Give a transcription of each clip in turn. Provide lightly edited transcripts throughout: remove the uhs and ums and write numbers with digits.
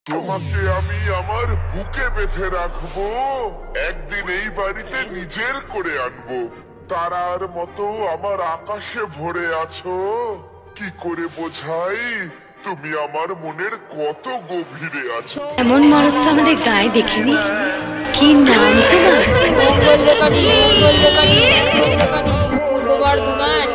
তোমাকে আমি আমার বুকে বেঁধে রাখবো, একদিন এই বাড়িতে নিজের করে আনবো। তারার মতো আমার আকাশে ভরে আছো, কি করে বোঝাই তুমি আমার মনের কত গভীরে আছো। এমন মরদ তো আমাদের গায়ে দেখিনি। কি নাম তোমার? পূর্ব বর্ধমান।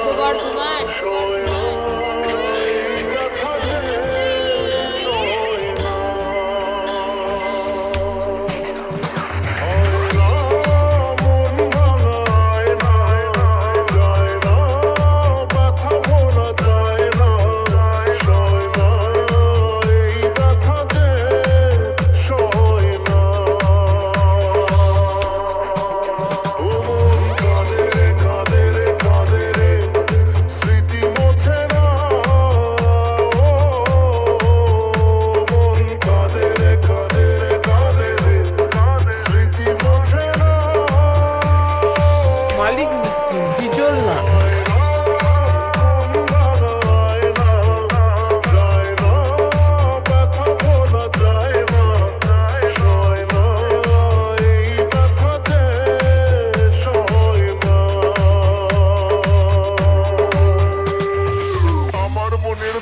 মালিক বিজল না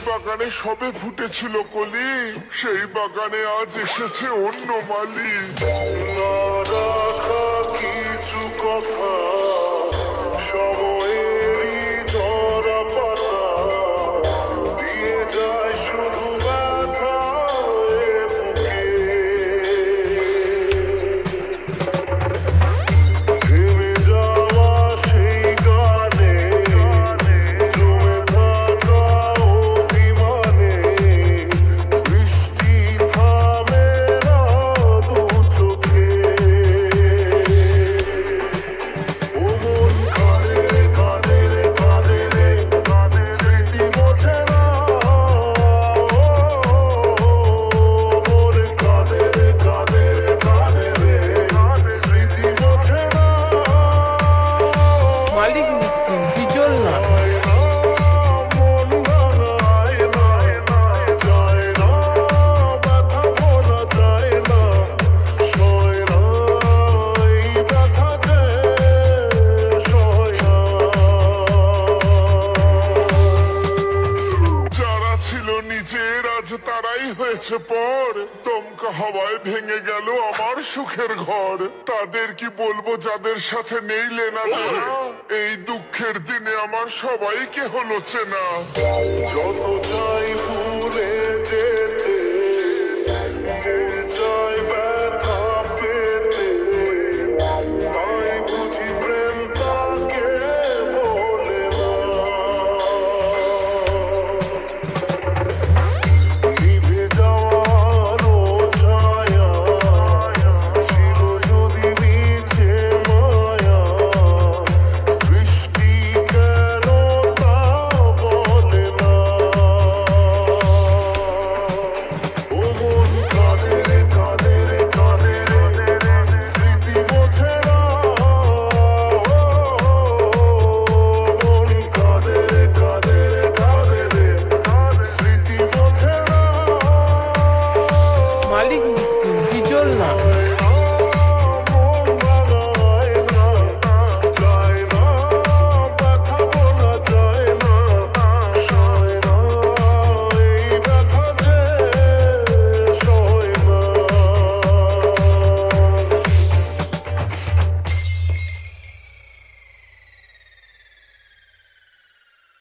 বাগানে সবে ফুটেছিল কলি, সেই বাগানে আজ এসেছে অন্য মালি। না রাখা কিছু কথা সময়েরই ধরা পাতা দিয়ে যায় শুধু ব্যথা হয়ে বুকে। থেমে যাওয়া সেই গানে জমে থাকা অভিমানে বৃষ্টি থামে না দু চোখে। ও মন কাঁদে রে কাঁদে রে কাঁদে রে কাঁদে, স্মৃতি মোছে না। মন কাঁদে রে কাঁদে রে কাঁদে রে কাঁদে, স্মৃতি মোছে না। মালিক বিজল না মন ভাঙায় না, যায় না, ব্যথা ভোলা যায় না, সয় না, এই ব্যথাতে সয় না। যারা ছিল নিজের আজ তারাই হয়েছে পর, দমকা হাওয়ায় ভেঙে গেল আমার সুখের ঘর। তাদের কি বলবো যাদের সাথে নেই লেনা দেনা, এই দুঃখের দিনে আমার সবাইকে হলো চেনা। যত চাই ভুলে যেতে